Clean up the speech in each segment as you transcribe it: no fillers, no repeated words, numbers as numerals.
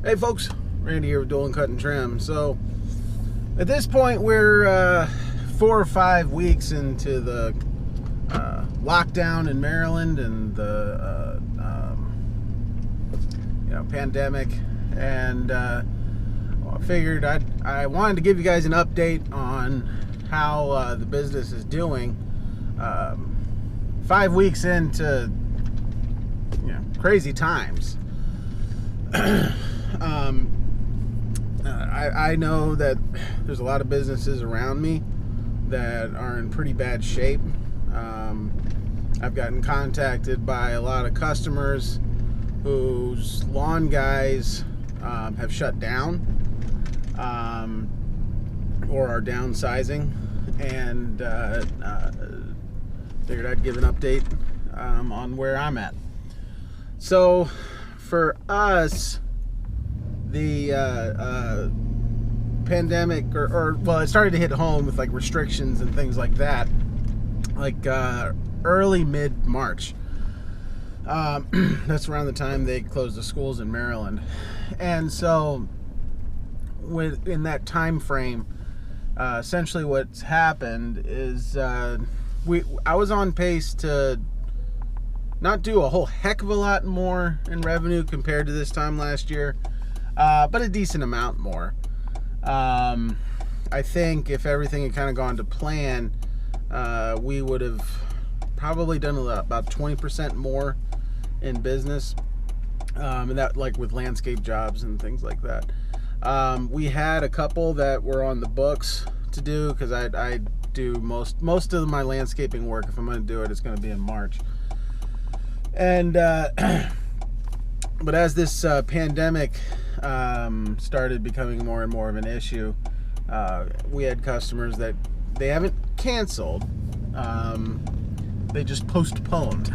Hey folks, Randy here with Dolan Cut and Trim. So at this point we're 4 or 5 weeks into the lockdown in Maryland and the pandemic, and I figured I wanted to give you guys an update on how the business is doing 5 weeks into crazy times. I know that there's a lot of businesses around me that are in pretty bad shape. I've gotten contacted by a lot of customers whose lawn guys have shut down or are downsizing, and figured I'd give an update on where I'm at. So for us, the pandemic, it started to hit home with like restrictions and things like that, like early mid-March. That's around the time they closed the schools in Maryland, and so in that time frame, essentially what's happened is I was on pace to not do a whole heck of a lot more in revenue compared to this time last year, but a decent amount more. I think if everything had kind of gone to plan, we would have probably done about 20% more in business, and that, like, with landscape jobs and things like that. We had a couple that were on the books to do, because I do most of my landscaping work. If I'm going to do it, it's going to be in March. And but as this pandemic started becoming more and more of an issue, we had customers that they haven't canceled, they just postponed.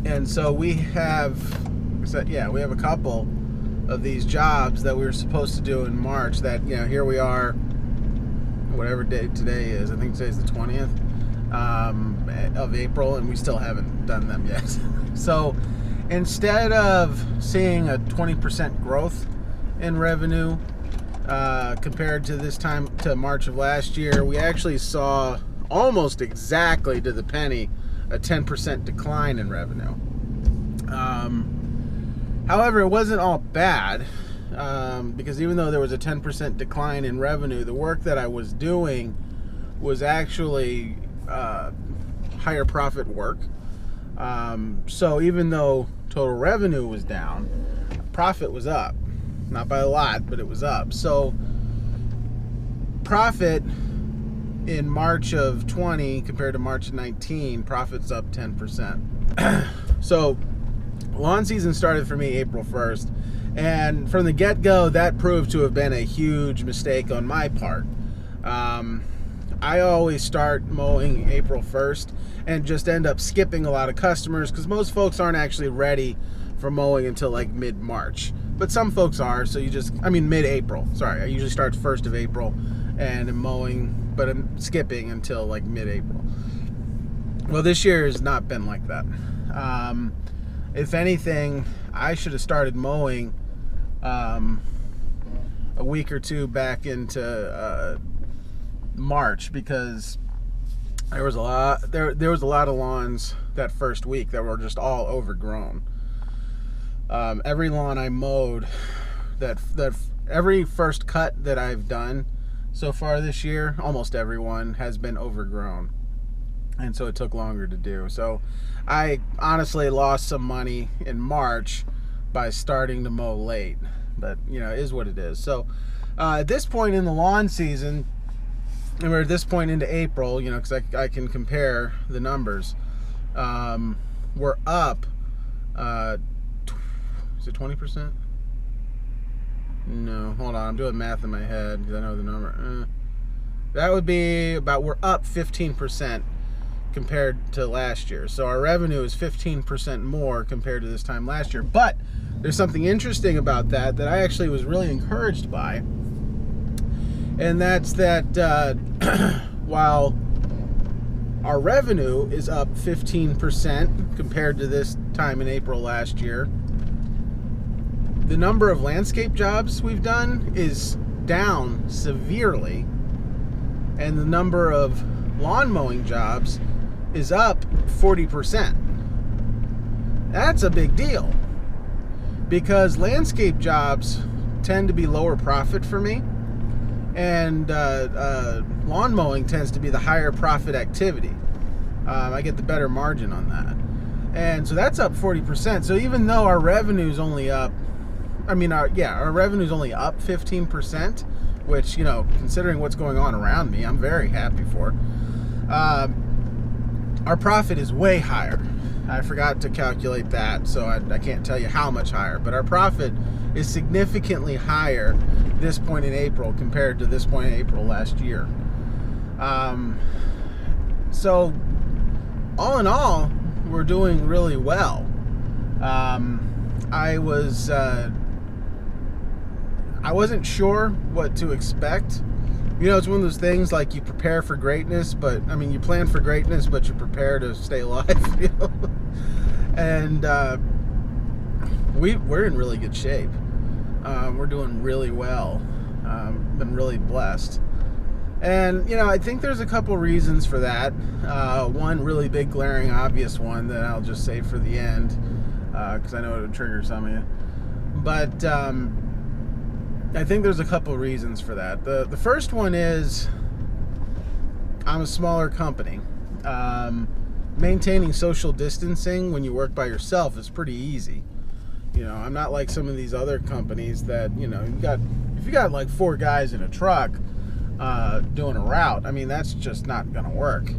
And so we have a couple of these jobs that we were supposed to do in March that, here we are, whatever day today is. I think today's the 20th of April, and we still haven't done them yet. So instead of seeing a 20% growth in revenue compared to this time to March of last year, we actually saw almost exactly to the penny a 10% decline in revenue. However, it wasn't all bad, because even though there was a 10% decline in revenue, the work that I was doing was actually higher profit work. So even though total revenue was down, profit was up. Not by a lot, but it was up. So profit in March of 20 compared to March of 19, profit's up 10%. So lawn season started for me April 1st, and from the get-go, that proved to have been a huge mistake on my part. I always start mowing April 1st and just end up skipping a lot of customers, because most folks aren't actually ready for mowing until like mid-March. But some folks are, so mid-April. Sorry, I usually start 1st of April and am mowing, but I'm skipping until like mid-April. Well, this year has not been like that. If anything, I should have started mowing a week or two back into March, because there was a lot of lawns that first week that were just all overgrown. Every lawn I mowed, that every first cut that I've done so far this year, almost everyone has been overgrown, and so it took longer to do. So I honestly lost some money in March by starting to mow late, but it is what it is. So at this point in the lawn season, and we're at this point into April, because I can compare the numbers. We're up. Is it 20%? No, hold on. I'm doing math in my head because I know the number. That would be about, we're up 15% compared to last year. So our revenue is 15% more compared to this time last year. But there's something interesting about that I actually was really encouraged by. And that's that while our revenue is up 15% compared to this time in April last year, the number of landscape jobs we've done is down severely, and the number of lawn mowing jobs is up 40%. That's a big deal, because landscape jobs tend to be lower profit for me, and lawn mowing tends to be the higher profit activity. I get the better margin on that. And so that's up 40%. So even though our revenue's only up, our revenue's only up 15%, which, considering what's going on around me, I'm very happy for. Our profit is way higher. I forgot to calculate that, so I can't tell you how much higher, but our profit is significantly higher this point in April compared to this point in April last year. So all in all, we're doing really well. I wasn't sure what to expect. It's one of those things, like, you prepare for greatness, but you plan for greatness, but you prepare to stay alive. And we're in really good shape. We're doing really well. Been really blessed. And, I think there's a couple reasons for that. One really big, glaring, obvious one that I'll just save for the end, because I know it would trigger some of you. But I think there's a couple reasons for that. The first one is I'm a smaller company. Maintaining social distancing when you work by yourself is pretty easy. I'm not like some of these other companies that, if you got like 4 guys in a truck doing a route, that's just not gonna work.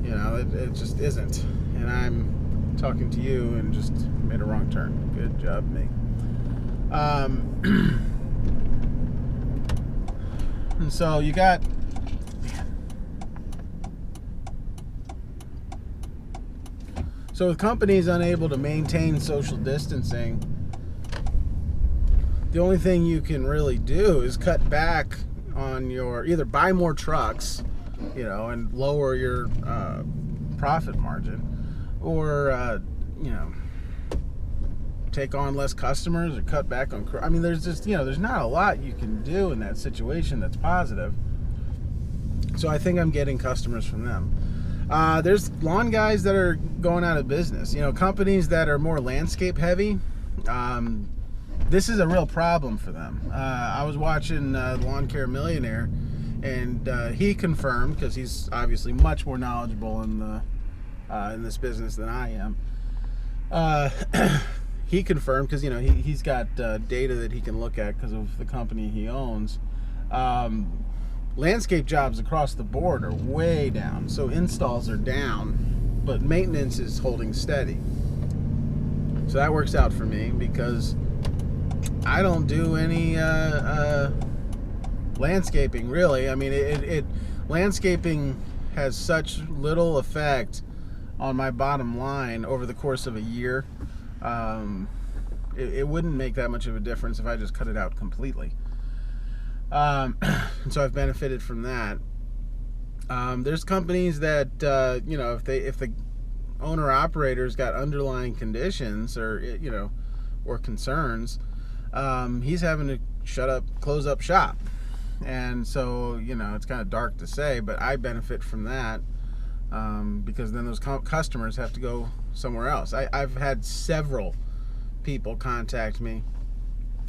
It just isn't. And I'm talking to you and just made a wrong turn. Good job, me. And so you got, so with companies unable to maintain social distancing, the only thing you can really do is cut back on either buy more trucks, and lower your profit margin, or take on less customers, or cut back on there's just there's not a lot you can do in that situation that's positive. So I think I'm getting customers from them. There's lawn guys that are going out of business. Companies that are more landscape heavy, this is a real problem for them. I was watching Lawn Care Millionaire, and he confirmed, because he's obviously much more knowledgeable in this business than I am. He confirmed, because he's got data that he can look at because of the company he owns. Landscape jobs across the board are way down. So installs are down, but maintenance is holding steady. So that works out for me, because I don't do any landscaping, really. Landscaping has such little effect on my bottom line over the course of a year. It wouldn't make that much of a difference if I just cut it out completely. And so I've benefited from that. There's companies that if the owner operator's got underlying conditions or concerns, he's having to close up shop. And so it's kind of dark to say, but I benefit from that, because then those customers have to go somewhere else. I've had several people contact me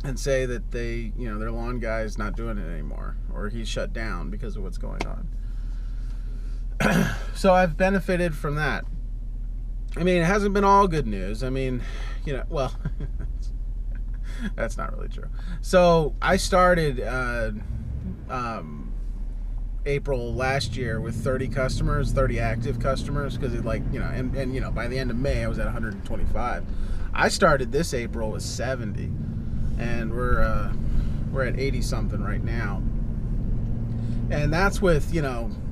and say that their lawn guy's not doing it anymore, or he's shut down because of what's going on. So I've benefited from that. It hasn't been all good news. Well, that's not really true. So I started April last year with 30 active customers, because by the end of May I was at 125. I started this April with 70, and we're at 80 something right now. And that's with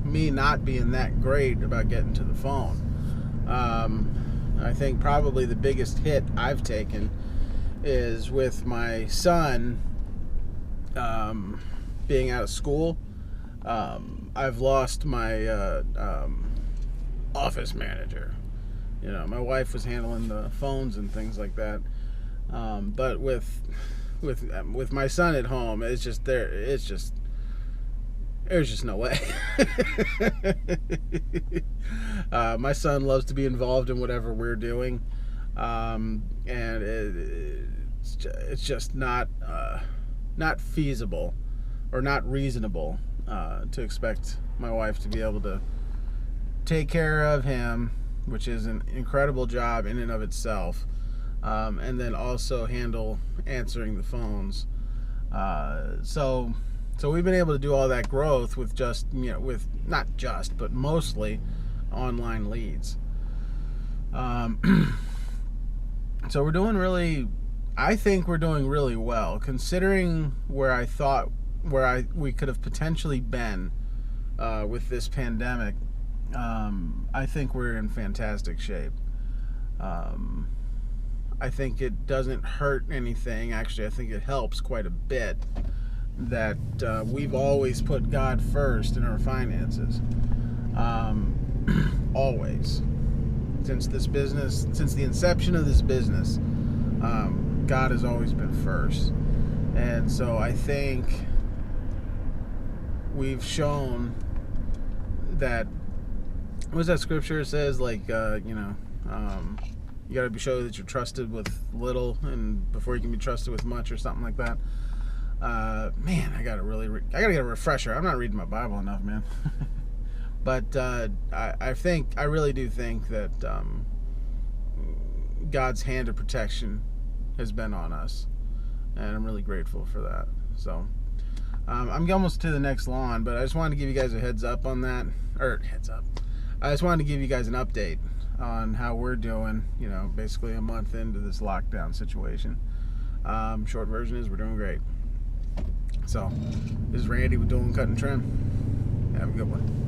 me not being that great about getting to the phone. I think probably the biggest hit I've taken is with my son being out of school. I've lost my office manager. My wife was handling the phones and things like that. But with my son at home, it's just there. There's just no way. My son loves to be involved in whatever we're doing, and it's just not feasible or not reasonable to expect my wife to be able to take care of him, which is an incredible job in and of itself, and then also handle answering the phones. So we've been able to do all that growth with with not just, but mostly online leads. So I think we're doing really well, considering where I thought we could have potentially been with this pandemic. I think we're in fantastic shape. I think it doesn't hurt anything. Actually, I think it helps quite a bit that we've always put God first in our finances. Always. Since the inception of this business, God has always been first. And so I think we've shown that, what's that scripture? It says, like, you got to be sure that you're trusted with little, and before you can be trusted with much, or something like that. Man, I gotta get a refresher. I'm not reading my Bible enough, man. But I really do think that God's hand of protection has been on us, and I'm really grateful for that. So I'm almost to the next lawn, but I just wanted to give you guys a heads up on that, I just wanted to give you guys an update on how we're doing, basically a month into this lockdown situation. Short version is we're doing great. So, this is Randy with Doing Cut and Trim. Have a good one.